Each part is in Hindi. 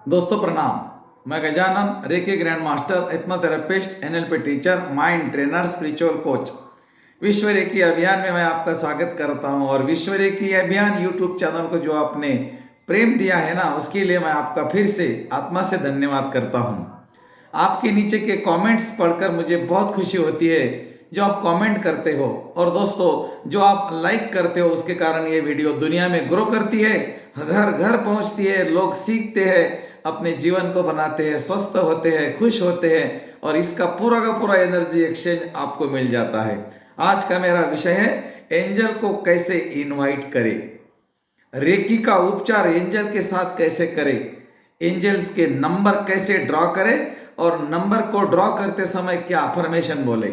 दोस्तों प्रणाम। मैं Gajanan, reiki grand master, hypnotherapist, NLP teacher, mind trainer, spiritual coach. विश्व रेकी अभियान में मैं आपका स्वागत करता हूं। और विश्व रेकी अभियान यूट्यूब चैनल को जो आपने प्रेम दिया है ना, उसके लिए मैं आपका फिर से आत्मा से धन्यवाद करता हूं। आपके नीचे के कमेंट्स पढ़कर मुझे बहुत खुशी होती है, जो आप कमेंट करते हो। और दोस्तों, जो आप लाइक करते हो, उसके कारण ये वीडियो दुनिया में ग्रो करती है, घर घर पहुंचती है, लोग सीखते हैं, अपने जीवन को बनाते हैं, स्वस्थ होते हैं, खुश होते हैं, और इसका पूरा का पूरा एनर्जी एक्सचेंज आपको मिल जाता है। आज का मेरा विषय है एंजल को कैसे इनवाइट करें, रेकी का उपचार एंजल के साथ कैसे करें, एंजल्स के नंबर कैसे ड्रॉ करें, और नंबर को ड्रॉ करते समय क्या अफर्मेशन बोले।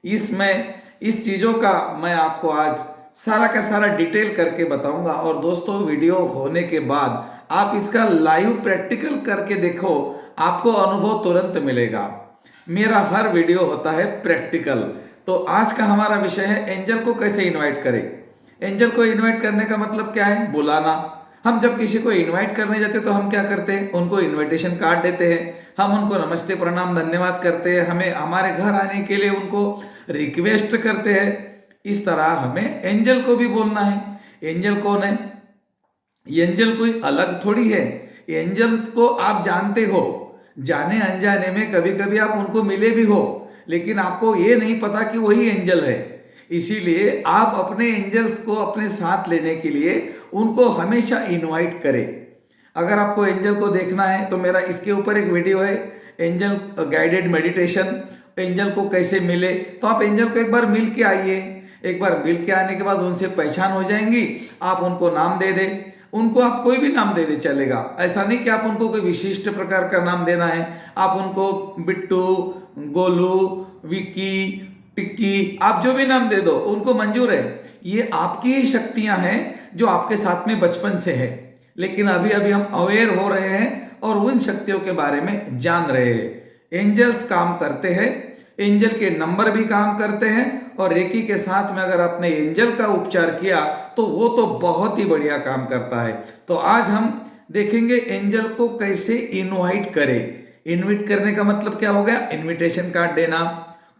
इस चीज़ों का मैं आपको आज सारा का सारा डिटेल करके बताऊंगा। और दोस्तों, वीडियो होने के बाद आप इसका लाइव प्रैक्टिकल करके देखो, आपको अनुभव तुरंत मिलेगा। मेरा हर वीडियो होता है प्रैक्टिकल। तो आज का हमारा विषय है एंजल को कैसे इनवाइट करें। एंजल को इनवाइट करने का मतलब क्या है? बुलाना। हम जब किसी को इनवाइट करने जाते तो हम क्या करते हैं? उनको इनविटेशन कार्ड देते हैं, हम उनको नमस्ते प्रणाम धन्यवाद करते हैं, हमें हमारे घर आने के लिए उनको रिक्वेस्ट करते हैं। इस तरह हमें एंजल को भी बोलना है। एंजल कौन है? एंजल कोई अलग थोड़ी है। एंजल को आप जानते हो, जाने अनजाने में कभी कभी आप उनको मिले भी हो, लेकिन आपको ये नहीं पता कि वही एंजल है। इसीलिए आप अपने एंजल्स को अपने साथ लेने के लिए उनको हमेशा इनवाइट करें। अगर आपको एंजल को देखना है तो मेरा इसके ऊपर एक वीडियो है, एंजल गाइडेड मेडिटेशन, एंजल को कैसे मिले। तो आप एंजल को एक बार मिल के आइए। एक बार मिल के आने के बाद उनसे पहचान हो जाएंगी। आप उनको नाम दे दें, उनको आप कोई भी नाम दे दे चलेगा। ऐसा नहीं कि आप उनको कोई विशिष्ट प्रकार का नाम देना है। आप उनको बिट्टू, गोलू, विक्की, टिक्की, आप जो भी नाम दे दो, उनको मंजूर है। ये आपकी ही शक्तियां हैं जो आपके साथ में बचपन से है, लेकिन अभी अभी हम अवेयर हो रहे हैं और उन शक्तियों के बारे में जान रहे हैं। एंजल्स काम करते हैं, एंजल के नंबर भी काम करते हैं, और रेकी के साथ में अगर आपने एंजल का उपचार किया तो वो तो बहुत ही बढ़िया काम करता है। तो आज हम देखेंगे एंजल को कैसे इनवाइट करें। इनवाइट करने का मतलब क्या हो गया? इनविटेशन कार्ड देना,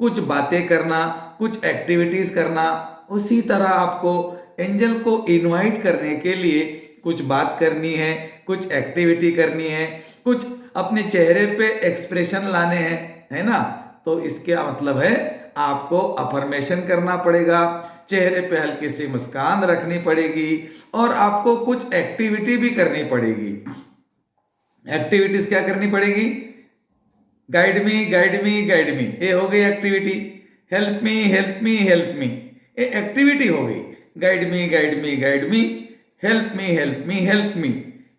कुछ बातें करना, कुछ एक्टिविटीज करना। उसी तरह आपको एंजल को इनवाइट करने के लिए कुछ बात करनी है, कुछ एक्टिविटी करनी है, कुछ अपने चेहरे पे एक्सप्रेशन लाने हैं, है ना। तो इसका मतलब है आपको अफर्मेशन करना पड़ेगा, चेहरे पे हल्की सी मुस्कान रखनी पड़ेगी, और आपको कुछ एक्टिविटी भी करनी पड़ेगी। एक्टिविटीज क्या करनी पड़ेगी? Guide me, guide me, guide me, ये हो गई activity. Help me, help me, help me, ये एक्टिविटी हो गई। Guide me, guide me, guide me, help me, help me, help me,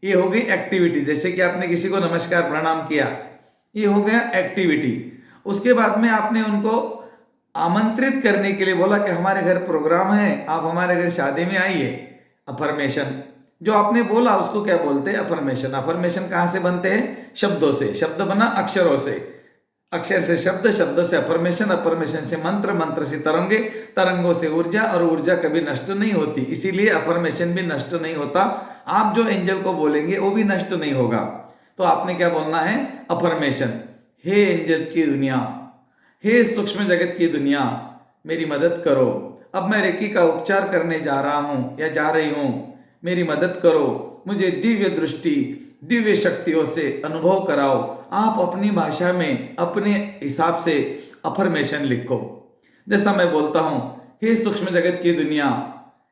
ये हो गई एक्टिविटी। जैसे कि आपने किसी को नमस्कार प्रणाम किया, ये हो गया एक्टिविटी। उसके बाद में आपने उनको आमंत्रित करने के लिए बोला कि हमारे घर प्रोग्राम है, आप हमारे घर शादी में आइए। अफर्मेशन जो आपने बोला उसको क्या बोलते हैं? अफर्मेशन। अफर्मेशन कहाँ से बनते हैं? शब्दों से। शब्द बना अक्षरों से, अक्षर से शब्द, शब्द से अफर्मेशन, अफर्मेशन से मंत्र, मंत्र से तरंगे, तरंगों से ऊर्जा, और ऊर्जा कभी नष्ट नहीं होती, इसीलिए अफर्मेशन भी नष्ट नहीं होता। आप जो एंजल को बोलेंगे वो भी नष्ट नहीं होगा। तो आपने क्या बोलना है? अफर्मेशन। हे एंजल की दुनिया, हे सूक्ष्म जगत की दुनिया, मेरी मदद करो। अब मैं रेकी का उपचार करने जा रहा हूं या जा रही हूं, मेरी मदद करो। मुझे दिव्य दृष्टि, दिव्य शक्तियों से अनुभव कराओ। आप अपनी भाषा में अपने हिसाब से अफर्मेशन लिखो। जैसा मैं बोलता हूं, हे सूक्ष्म जगत की दुनिया,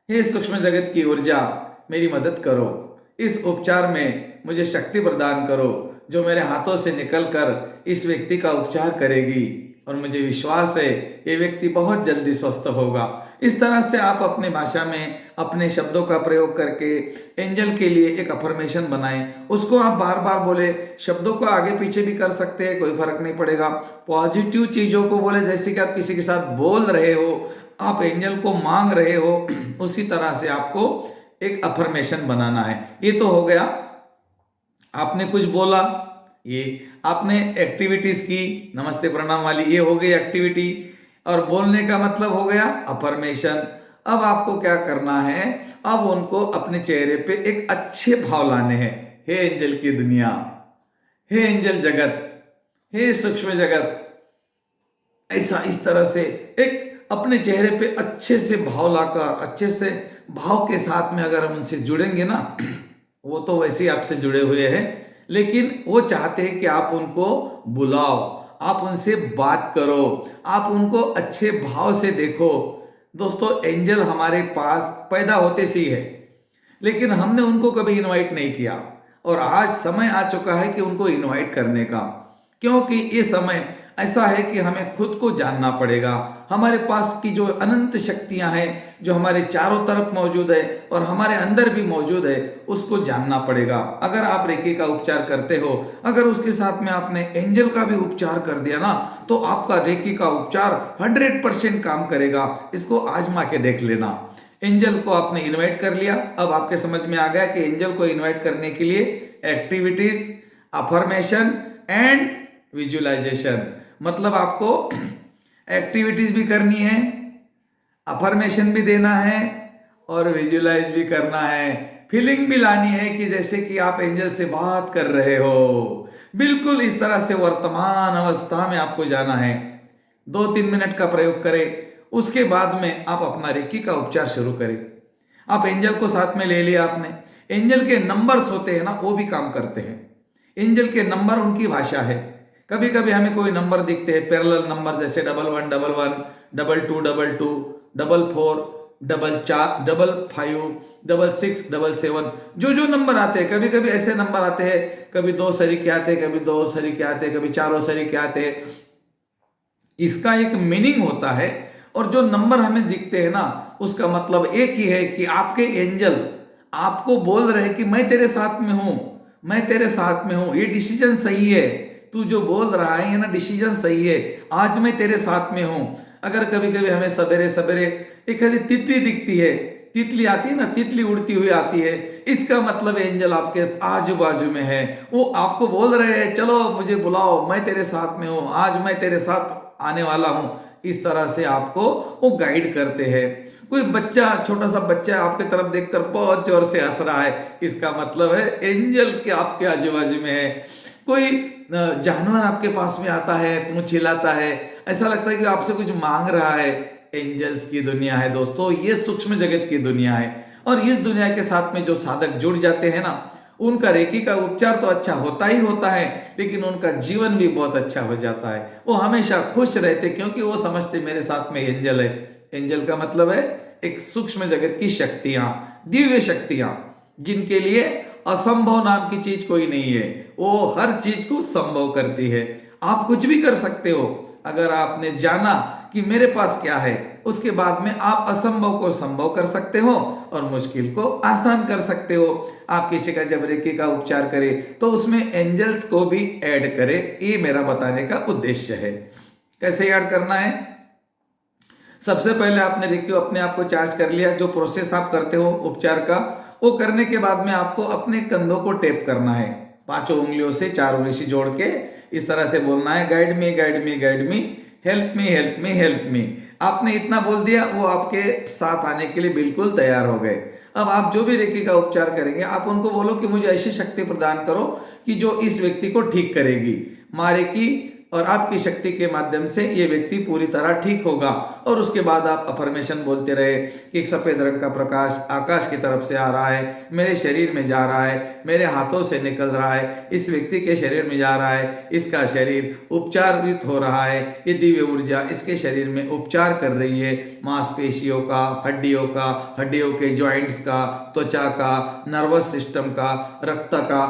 हे सूक्ष्म जगत की ऊर्जा, मेरी मदद करो। इस उपचार में मुझे शक्ति प्रदान करो, जो मेरे हाथों से निकलकर इस व्यक्ति का उपचार करेगी, और मुझे विश्वास है ये व्यक्ति बहुत जल्दी स्वस्थ होगा। इस तरह से आप अपने भाषा में अपने शब्दों का प्रयोग करके एंजल के लिए एक अफर्मेशन बनाएं। उसको आप बार बार बोले, शब्दों को आगे पीछे भी कर सकते हैं, कोई फर्क नहीं पड़ेगा। पॉजिटिव चीजों को बोले, जैसे कि आप किसी के साथ बोल रहे हो, आप एंजल को मांग रहे हो, उसी तरह से आपको एक अफर्मेशन बनाना है। ये तो हो गया, आपने कुछ बोला, ये आपने एक्टिविटीज की, नमस्ते प्रणाम वाली, ये हो गई एक्टिविटी, और बोलने का मतलब हो गया अफर्मेशन। अब आपको क्या करना है? अब उनको अपने चेहरे पे एक अच्छे भाव लाने हैं। हे एंजल की दुनिया, हे एंजल जगत, हे सूक्ष्म जगत, ऐसा इस तरह से एक अपने चेहरे पे अच्छे से भाव लाकर, अच्छे से भाव के साथ में अगर हम उनसे जुड़ेंगे ना, वो तो वैसे ही आपसे जुड़े हुए हैं, लेकिन वो चाहते हैं कि आप उनको बुलाओ, आप उनसे बात करो, आप उनको अच्छे भाव से देखो। दोस्तों, एंजल हमारे पास पैदा होते से ही है, लेकिन हमने उनको कभी इनवाइट नहीं किया, और आज समय आ चुका है कि उनको इनवाइट करने का, क्योंकि ये समय ऐसा है कि हमें खुद को जानना पड़ेगा। हमारे पास की जो अनंत शक्तियां हैं, जो हमारे चारों तरफ मौजूद है और हमारे अंदर भी मौजूद है, उसको जानना पड़ेगा। अगर आप रेकी का उपचार करते हो, अगर उसके साथ में आपने एंजल का भी उपचार कर दिया ना, तो आपका रेकी का उपचार 100% काम करेगा। इसको आजमा के देख लेना। एंजल को आपने इनवाइट कर लिया, अब आपके समझ में आ गया कि एंजल को इनवाइट करने के लिए एक्टिविटीज, अफर्मेशन एंड विजुअलाइजेशन, मतलब आपको एक्टिविटीज भी करनी है, अफर्मेशन भी देना है और विजुअलाइज भी करना है। फीलिंग भी लानी है कि जैसे कि आप एंजल से बात कर रहे हो, बिल्कुल इस तरह से वर्तमान अवस्था में आपको जाना है। 2-3 मिनट का प्रयोग करें, उसके बाद में आप अपना रेकी का उपचार शुरू करें। आप एंजल को साथ में ले लिया आपने, एंजल के नंबर्स होते हैं ना, वो भी काम करते हैं। एंजल के नंबर उनकी भाषा है। कभी कभी हमें कोई नंबर दिखते हैं, पैरेलल नंबर, जैसे 1111, 2222, 44, 44, 55, 66, 77, जो नंबर आते हैं, कभी कभी ऐसे नंबर आते हैं, कभी 2 सरी के आते हैं, कभी 2 सरी के आते हैं, कभी 4 सरी के आते हैं। इसका एक मीनिंग होता है, और जो नंबर हमें दिखते हैं ना, उसका मतलब एक ही है कि आपके एंजल आपको बोल रहे हैं कि मैं तेरे साथ में हूं, मैं तेरे साथ में हूं, ये डिसीजन सही है, तू जो बोल रहा है ये ना डिसीजन सही है, आज मैं तेरे साथ में हूं। अगर कभी कभी हमें सवेरे सवेरे एक आधी तितली दिखती है, तितली आती है ना, तितली उड़ती हुई आती है, इसका मतलब एंजल आपके आजू बाजू में है, वो आपको बोल रहे हैं चलो मुझे बुलाओ, मैं तेरे साथ में हूं, आज मैं तेरे साथ आने वाला हूं। इस तरह से आपको वो गाइड करते हैं। कोई बच्चा, छोटा सा बच्चा आपके तरफ देखकर बहुत जोर से हंस रहा है, इसका मतलब है एंजल के आपके आजू बाजू में है। कोई जानवर आपके पास में आता है, पूंछ हिलाता है, ऐसा लगता है कि आपसे कुछ मांग रहा है, एंजल्स की दुनिया है दोस्तों, ये सूक्ष्म जगत की दुनिया है। और इस दुनिया के साथ में जो साधक जुड़ जाते हैं ना, उनका रेकी का उपचार तो अच्छा होता ही होता है, लेकिन उनका जीवन भी बहुत अच्छा हो जाता है। वो हमेशा खुश रहते, क्योंकि वो समझते मेरे साथ में एंजल है। एंजल का मतलब है एक सूक्ष्म जगत की शक्तियां, दिव्य शक्तियां, जिनके लिए असंभव नाम की चीज कोई नहीं है, वो हर चीज को संभव करती है। आप कुछ भी कर सकते हो अगर आपने जाना कि मेरे पास क्या है, उसके बाद में आप असंभव को संभव कर सकते हो और मुश्किल को आसान कर सकते हो। आप किसी का जब रेकी का उपचार करें तो उसमें एंजल्स को भी ऐड करें, ये मेरा बताने का उद्देश्य है। कैसे ऐड करना है? सबसे पहले आपने रेकी अपने आप को चार्ज कर लिया। जो प्रोसेस आप करते हो उपचार का, वो करने के बाद में आपको अपने कंधों को टेप करना है, 5 उंगलियों से 4 उंगली से जोड़ के इस तरह से बोलना है, guide me guide me guide me, help me help me help me. आपने इतना बोल दिया, वो आपके साथ आने के लिए बिल्कुल तैयार हो गए। अब आप जो भी रेकी का उपचार करेंगे, आप उनको बोलो कि मुझे ऐसी शक्ति प्रदान करो कि जो इस व्यक्ति को ठीक करेगी। माँ रेकी और आपकी शक्ति के माध्यम से ये व्यक्ति पूरी तरह ठीक होगा। और उसके बाद आप अफर्मेशन बोलते रहे कि एक सफेद रंग का प्रकाश आकाश की तरफ से आ रहा है, मेरे शरीर में जा रहा है, मेरे हाथों से निकल रहा है, इस व्यक्ति के शरीर में जा रहा है, इसका शरीर उपचारित हो रहा है, ये दिव्य ऊर्जा इसके शरीर में उपचार कर रही है, मांसपेशियों का, हड्डियों के जॉइंट्स का, त्वचा का, नर्वस सिस्टम का, रक्त का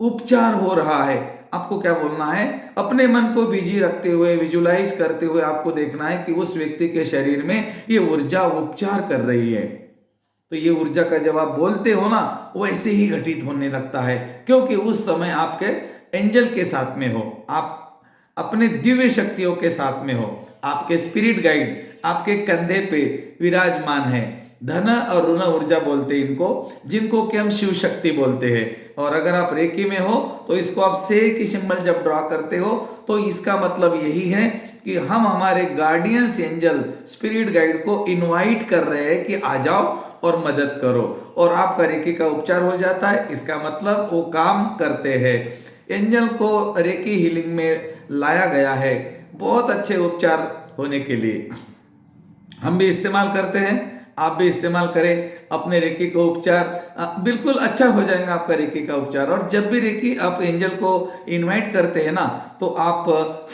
उपचार हो रहा है। आपको क्या बोलना है? अपने मन को बिजी रखते हुए, विजुलाइज करते हुए आपको देखना है कि उस व्यक्ति के शरीर में ये ऊर्जा उपचार कर रही है। तो ये ऊर्जा का जब आप बोलते हो ना, वैसे ही घटित होने लगता है, क्योंकि उस समय आपके एंजल के साथ में हो, आप अपने दिव्य शक्तियों के साथ में हो, आपके स्पिरिट गाइड आपके कंधे पे विराजमान है। धन और ऋण ऊर्जा बोलते हैं इनको, जिनको कि हम शिव शक्ति बोलते हैं। और अगर आप रेकी में हो तो इसको आप से की सिंबल जब ड्रॉ करते हो तो इसका मतलब यही है कि हम हमारे गार्डियंस एंजल स्पिरिट गाइड को इनवाइट कर रहे हैं कि आ जाओ और मदद करो, और आपका रेकी का उपचार हो जाता है। इसका मतलब वो काम करते हैं। एंजल को रेकी हीलिंग में लाया गया है बहुत अच्छे उपचार होने के लिए। हम भी इस्तेमाल करते हैं, आप भी इस्तेमाल करें अपने रेकी को उपचार बिल्कुल अच्छा हो जाएगा आपका रेकी का उपचार। और जब भी रेकी आप एंजल को इनवाइट करते हैं ना, तो आप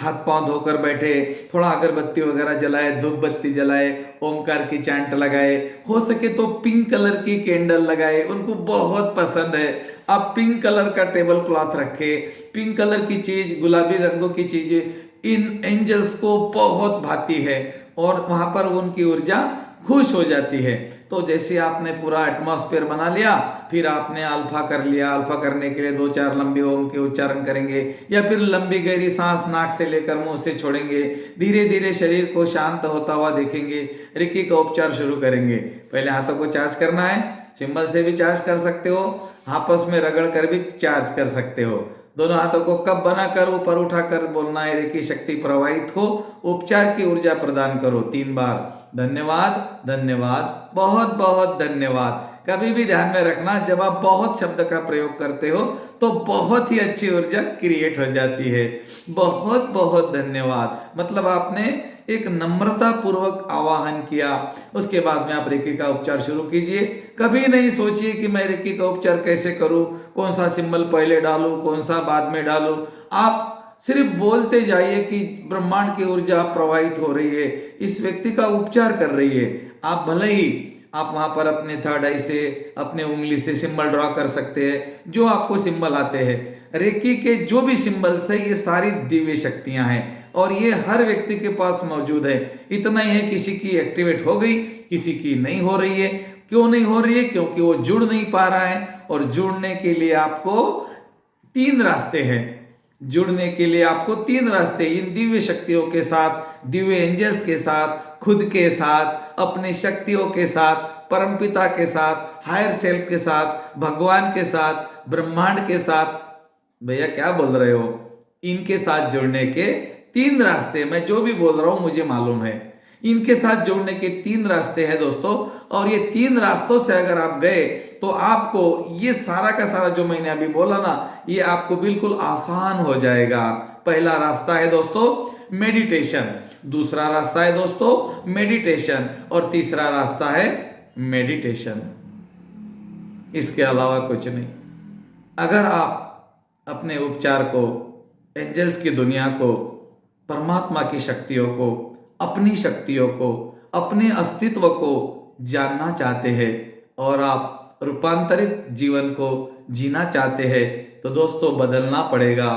हाथ पांव धोकर बैठे, थोड़ा अगरबत्ती वगैरह जलाए, धूप बत्ती जलाए, ओमकार की चैंट लगाए, हो सके तो पिंक कलर की कैंडल लगाए, उनको बहुत पसंद है। आप पिंक कलर का टेबल क्लॉथ रखे, पिंक कलर की चीज, गुलाबी रंगों की चीज इन एंजल्स को बहुत भाती है और वहां पर उनकी ऊर्जा खुश हो जाती है। तो जैसे आपने पूरा एटमॉस्फेयर बना लिया, फिर आपने अल्फा कर लिया। अल्फा करने के लिए 2-4 लंबे ओम के उच्चारण करेंगे या फिर लंबी गहरी सांस नाक से लेकर मुंह से छोड़ेंगे। धीरे धीरे शरीर को शांत होता हुआ देखेंगे। रेकी का उपचार शुरू करेंगे। पहले हाथों को चार्ज करना है, सिंबल से भी चार्ज कर सकते हो, आपस में रगड़ कर भी चार्ज कर सकते हो। दोनों हाथों को कप बनाकर ऊपर उठाकर बोलना है, रेकी शक्ति प्रवाहित हो, उपचार की ऊर्जा प्रदान करो 3 बार। धन्यवाद, धन्यवाद, बहुत बहुत धन्यवाद। कभी भी ध्यान में रखना, जब आप बहुत शब्द का प्रयोग करते हो तो बहुत ही अच्छी ऊर्जा क्रिएट हो जाती है। बहुत बहुत धन्यवाद मतलब आपने एक नम्रता पूर्वक आवाहन किया। उसके बाद में आप रेकी का उपचार शुरू कीजिए। कभी नहीं सोचिए कि मैं रेकी का उपचार कैसे करूं, कौन सा सिंबल पहले डालूं, कौन सा बाद में डालूं। आप सिर्फ बोलते जाइए कि ब्रह्मांड की ऊर्जा प्रवाहित हो रही है, इस व्यक्ति का उपचार कर रही है। आप भले ही आप वहां पर अपने थर्ड आई से, अपने उंगली से सिंबल ड्रॉ कर सकते हैं, जो आपको सिंबल आते हैं। रेकी के जो भी सिंबल्स है, ये सारी दिव्य शक्तियां हैं और ये हर व्यक्ति के पास मौजूद है। इतना ही है, किसी की एक्टिवेट हो गई, किसी की नहीं हो रही है। क्यों नहीं हो रही है? क्योंकि वो जुड़ नहीं पा रहा है। और जुड़ने के लिए आपको 3 रास्ते हैं। जुड़ने के लिए आपको 3 रास्ते, इन दिव्य शक्तियों के साथ, दिव्य एंजल्स के साथ, खुद के साथ, अपनी शक्तियों के साथ, परमपिता के साथ, हायर सेल्फ के साथ, भगवान के साथ, ब्रह्मांड के साथ। भैया क्या बोल रहे हो? इनके साथ जुड़ने के 3 रास्ते, मैं जो भी बोल रहा हूं मुझे मालूम है। इनके साथ जोड़ने के 3 रास्ते हैं दोस्तों। और ये 3 रास्तों से अगर आप गए तो आपको ये सारा का सारा जो मैंने अभी बोला ना, ये आपको बिल्कुल आसान हो जाएगा। पहला रास्ता है दोस्तों मेडिटेशन, दूसरा रास्ता है दोस्तों मेडिटेशन, और तीसरा रास्ता है मेडिटेशन। इसके अलावा कुछ नहीं। अगर आप अपने उपचार को, एंजल्स की दुनिया को, परमात्मा की शक्तियों को, अपनी शक्तियों को, अपने अस्तित्व को जानना चाहते हैं और आप रूपांतरित जीवन को जीना चाहते हैं, तो दोस्तों बदलना पड़ेगा,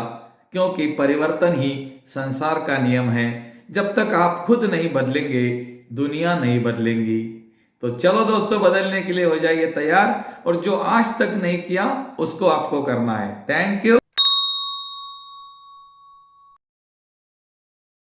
क्योंकि परिवर्तन ही संसार का नियम है। जब तक आप खुद नहीं बदलेंगे, दुनिया नहीं बदलेंगी। तो चलो दोस्तों, बदलने के लिए हो जाइए तैयार, और जो आज तक नहीं किया उसको आपको करना है। Thank you.